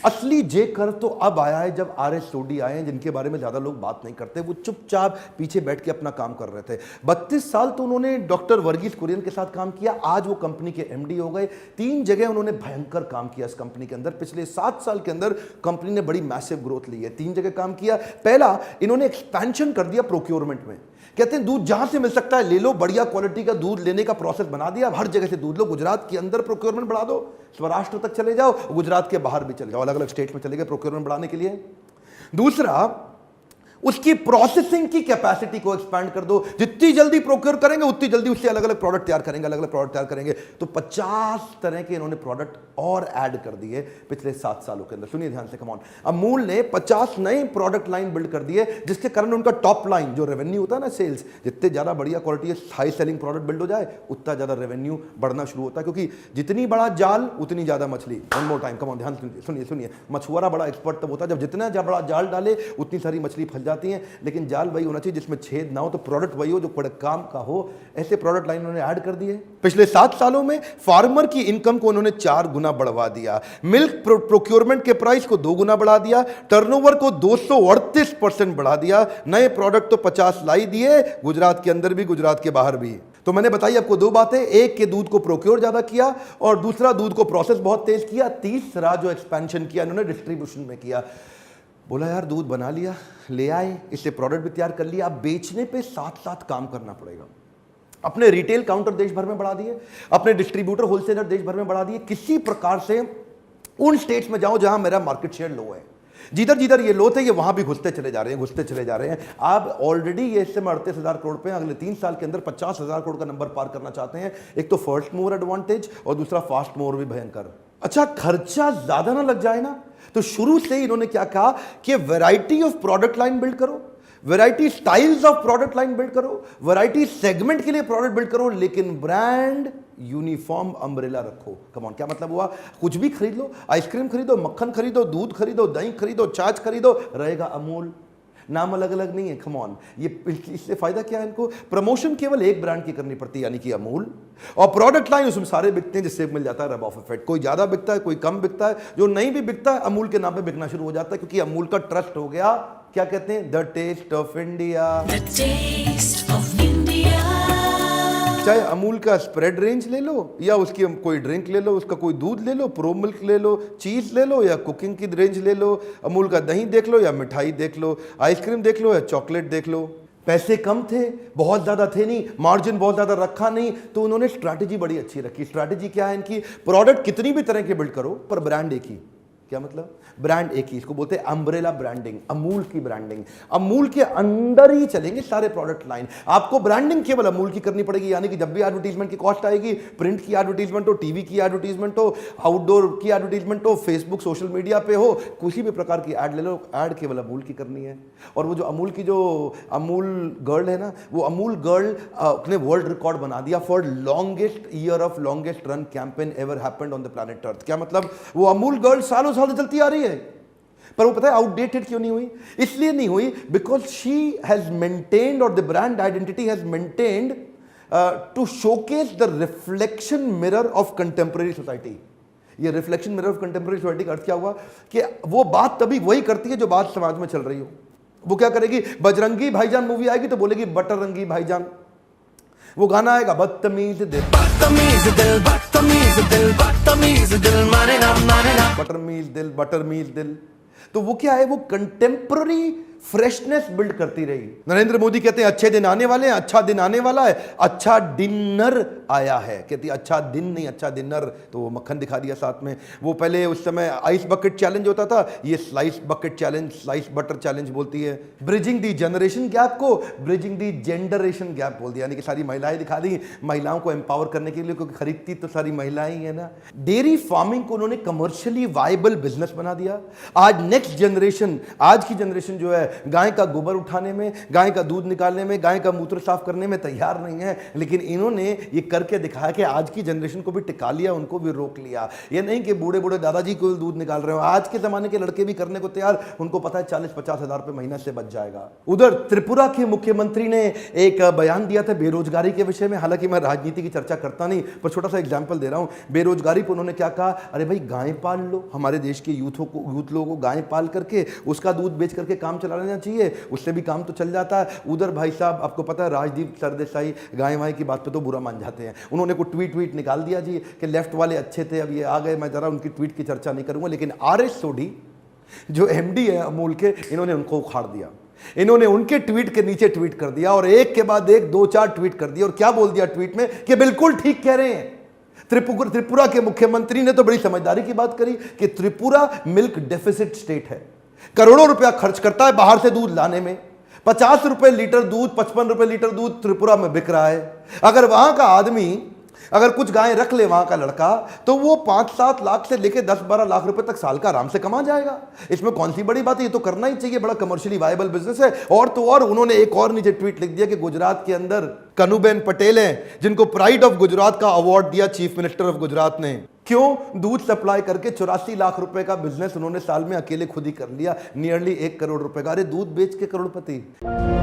असली जे कर तो अब आया है जब RS सोडी आए हैं, जिनके बारे में ज्यादा लोग बात नहीं करते। वो चुपचाप पीछे बैठ के अपना काम कर रहे थे। 32 साल तो उन्होंने डॉक्टर वर्गीस कुरियन के साथ काम किया। आज वो कंपनी के MD हो गए। 3 जगह उन्होंने भयंकर काम किया इस कंपनी के अंदर। पिछले 7 साल के अंदर कंपनी ने बड़ी मैसिव ग्रोथ ली है। 3 जगह काम किया। पहला, इन्होंने एक्सपेंशन कर दिया प्रोक्योरमेंट में। कहते हैं दूध जहां से मिल सकता है ले लो, बढ़िया क्वालिटी का दूध लेने का प्रोसेस बना दिया। हर जगह से दूध लो। गुजरात के अंदर प्रोक्योरमेंट बढ़ा दो, स्वराष्ट्र तक चले जाओ, गुजरात के बाहर भी चले जाओ, अलग अलग स्टेट में चले गए प्रोक्योरमेंट बढ़ाने के लिए। दूसरा, उसकी प्रोसेसिंग की कैपेसिटी को एक्सपैंड कर दो। जितनी जल्दी प्रोक्योर करेंगे उतनी जल्दी उससे अलग अलग प्रोडक्ट तैयार करेंगे, अलग अलग प्रोडक्ट तैयार करेंगे। तो 50 तरह के इन्होंने प्रोडक्ट और ऐड कर दिए पिछले 7 सालों के अंदर। सुनिए ध्यान से, कम ऑन। अमूल ने 50 नए प्रोडक्ट लाइन बिल्ड कर दिए, जिसके कारण उनका टॉप लाइन जो रेवेन्यू होता है ना, सेल्स, जितने ज्यादा बढ़िया क्वालिटी है हाई सेलिंग प्रोडक्ट बिल्ड हो जाए उतना ज्यादा रेवेन्यू बढ़ना शुरू होता है। क्योंकि जितनी बड़ा जाल उतनी ज्यादा मछली। One more time, come on, ध्यान सुनिए सुनिए। मछुआरा बड़ा एक्सपर्ट तब होता है जब जितना बड़ा जाल डाले उतनी सारी मछली फंस जाती है। लेकिन जाल वही होना चाहिए जिसमें छेद ना हो, तो प्रोडक्ट वही हो जो बड़े काम का हो। ऐसे प्रोडक्ट लाइन उन्होंने ऐड कर दिए। पिछले 7 सालों में फार्मर की इनकम को उन्होंने 4 गुना बढ़वा दिया। मिल्क प्रोक्योरमेंट के प्राइस को 2 गुना बढ़ा दिया। टर्नओवर को 238% बढ़ा दिया। नए प्रोडक्ट तो 50 लाई दिए, गुजरात के अंदर भी, गुजरात के बाहर भी। तो मैंने बताई आपको 2 बातें। एक के दूध को प्रोक्योर ज्यादा किया और दूसरा दूध को प्रोसेस बहुत तेज किया। तीसरा जो एक्सपेंशन किया इन्होंने डिस्ट्रीब्यूशन में किया। बोला यार दूध बना लिया, ले आए, इससे प्रोडक्ट भी तैयार कर लिया, अब बेचने पे साथ साथ काम करना पड़ेगा। अपने रिटेल काउंटर देश भर में बढ़ा दिए, अपने डिस्ट्रीब्यूटर होलसेलर देश भर में बढ़ा दिए। किसी प्रकार से उन स्टेट्स में जाओ जहां मेरा मार्केट शेयर लो है। जिधर जिधर ये लो थे ये वहां भी घुसते चले जा रहे हैं, घुसते चले जा रहे हैं। आप ऑलरेडी ये इस समय 38,000 करोड़ पे, अगले 3 साल के अंदर 50,000 करोड़ का नंबर पार करना चाहते हैं। एक तो फर्स्ट मूवर एडवांटेज और दूसरा फास्ट मूवर भी भयंकर। अच्छा, खर्चा ज्यादा ना लग जाए ना, तो शुरू से ही इन्होंने क्या कहा कि variety of product line build करो, variety styles of product line build करो, वैरायटी सेगमेंट के लिए प्रोडक्ट बिल्ड करो, लेकिन ब्रांड यूनिफॉर्म अम्ब्रेला रखो। कम ऑन, क्या मतलब हुआ? कुछ भी खरीद लो, आइसक्रीम खरीदो, मक्खन खरीदो, दूध खरीदो, दही खरीदो, छाछ खरीदो, रहेगा अमूल। नाम अलग अलग नहीं है। कम ऑन, ये इससे फायदा क्या है इनको? प्रमोशन केवल एक ब्रांड की करनी पड़ती है, यानी कि अमूल, और प्रोडक्ट लाइन उसमें सारे बिकते हैं, जिससे मिल जाता है रब ऑफ इफेक्ट। कोई ज्यादा बिकता है, कोई कम बिकता है। जो नहीं भी बिकता है अमूल के नाम पे बिकना शुरू हो जाता है, क्योंकि अमूल का ट्रस्ट हो गया। क्या कहते हैं? The taste of India. चाहे अमूल का स्प्रेड रेंज ले लो या उसकी कोई ड्रिंक ले लो, उसका कोई दूध ले लो, प्रो मिल्क ले लो, चीज ले लो या कुकिंग की रेंज ले लो, अमूल का दही देख लो या मिठाई देख लो, आइसक्रीम देख लो या चॉकलेट देख लो। पैसे कम थे, बहुत ज्यादा थे नहीं, मार्जिन बहुत ज्यादा रखा नहीं, तो उन्होंने स्ट्रैटेजी बड़ी अच्छी रखी। स्ट्रैटेजी क्या है इनकी? प्रोडक्ट कितनी भी तरह के बिल्ड करो पर ब्रांड एक ही। क्या मतलब? ब्रांड एक ही। इसको बोलते हैं अम्ब्रेला ब्रांडिंग, अमूल की ब्रांडिंग। अमूल के अंदर ही चलेंगे सारे प्रोडक्ट लाइन। आपको ब्रांडिंग केवल अमूल की करनी पड़ेगी, यानी कि जब भी एडवर्टीजमेंट की कॉस्ट आएगी, प्रिंट की एडवर्टीजमेंट हो, टीवी की एडवर्टीजमेंट हो, आउटडोर की एडवर्टीजमेंट हो, फेसबुक सोशल मीडिया पे हो, किसी भी प्रकार की एड ले लो, एड केवल अमूल की करनी है। और वो जो अमूल की जो अमूल गर्ल है ना, वो अमूल गर्ल अपने वर्ल्ड रिकॉर्ड बना दिया for longest year of longest run campaign ever happened on the planet earth. क्या मतलब? वो अमूल गर्ल सालों साल चलती आ रही है, पर वो पता है आउटडेटेड क्यों नहीं हुई? इसलिए नहीं हुई बिकॉज शी हैज मेंटेन्ड, और the brand identity has maintained to showcase the reflection mirror of contemporary society. ये reflection mirror of contemporary society का अर्थ क्या हुआ? कि वो बात तभी वही करती है जो बात समाज में चल रही हो। वो क्या करेगी? बजरंगी भाईजान मूवी आएगी तो बोलेगी बटरंगी भाईजान। वो गाना आएगा बदतमीज दिल, बदतमीज दिल, बदतमीज दिल, बदतमीज दिल, माने ना माने ना, बटरमीज दिल, बटरमीज दिल। तो वो क्या है? वो कंटेम्पररी फ्रेशनेस बिल्ड करती रही। नरेंद्र मोदी कहते हैं अच्छे दिन आने वाले हैं, अच्छा दिन आने वाला है, अच्छा डिनर आया है। कहती है अच्छा दिन नहीं, अच्छा डिनर। तो वो मक्खन दिखा दिया साथ में। वो पहले उस समय आइस बकेट चैलेंज होता था, ये slice bucket challenge, slice butter challenge बोलती है। ब्रिजिंग दी जनरेशन गैप को ब्रिजिंग दी जेंडरेशन गैप बोल दिया, यानी कि सारी महिलाएं दिखा दी, महिलाओं को एम्पावर करने के लिए, क्योंकि खरीदती तो सारी महिलाएं ही है ना। डेयरी फार्मिंग को उन्होंने कमर्शियली वायबल बिजनेस बना दिया। आज नेक्स्ट जनरेशन, आज की जनरेशन जो है गाय का गोबर उठाने में, गाय का दूध निकालने में, गाय का मूत्र साफ करने में तैयार नहीं है। लेकिन इन्होंने ये करके दिखाया कि आज की जनरेशन को भी टिका लिया, उनको भी रोक लिया। ये नहीं कि बूढ़े बूढ़े दादाजी को दूध निकाल रहे हो, आज के जमाने के लड़के भी करने को तैयार, उनको पता है 40-50 हजार रुपए महीना से बच जाएगा। उधर त्रिपुरा के मुख्यमंत्री ने एक बयान दिया था बेरोजगारी के विषय में। हालांकि मैं राजनीति की चर्चा करता नहीं, पर छोटा सा एग्जाम्पल दे रहा हूं। बेरोजगारी पर उन्होंने क्या कहा, अरे भाई गाय पाल लो, हमारे देश के यूथ लोगों को गाय पाल करके उसका दूध बेच करके काम चला लेना चाहिए, उससे भी काम तो चल जाता है। उधर भाई साहब आपको पता है राजदीप सरदेसाई गाय वाय की बात पे तो बुरा मान जाते हैं, उन्होंने को ट्वीट निकाल दिया जी कि लेफ्ट वाले अच्छे थे, अब ये आ गए। मैं जरा उनकी ट्वीट की चर्चा नहीं करूंगा, लेकिन आरएस सोढी जो एमडी है अमूल के, इन्होंने उनको उखाड़ दिया। इन्होंने उनके ट्वीट के नीचे ट्वीट कर दिया और एक के बाद एक 2-4 ट्वीट कर दिया। और क्या बोल दिया ट्वीट में कि बिल्कुल ठीक कह रहे हैं। त्रिपुरा के मुख्यमंत्री ने तो बड़ी समझदारी की बात करी कि त्रिपुरा मिल्क डेफिसिट स्टेट है, करोड़ों रुपया खर्च करता है बाहर से दूध लाने में। 50 रुपए लीटर दूध, 55 रुपए लीटर दूध त्रिपुरा में बिक रहा है। अगर वहां का आदमी अगर कुछ गाय रख ले वहां का लड़का, तो वो 5-7 लाख से लेकर 10-12 लाख रुपए तक साल का आराम से कमा जाएगा। इसमें कौन सी बड़ी बात है, ये तो करना ही चाहिए, बड़ा कमर्शियली वायबल बिजनेस है। और तो और उन्होंने एक और नीचे ट्वीट लिख दिया कि गुजरात के अंदर कनुबेन पटेल हैं जिनको प्राइड ऑफ गुजरात का अवार्ड दिया चीफ मिनिस्टर ऑफ गुजरात ने। क्यों? दूध सप्लाई करके 84 लाख रुपए का बिजनेस उन्होंने साल में अकेले खुद ही कर लिया, नियरली 1 करोड़ रुपए का। अरे दूध बेच के करोड़पति।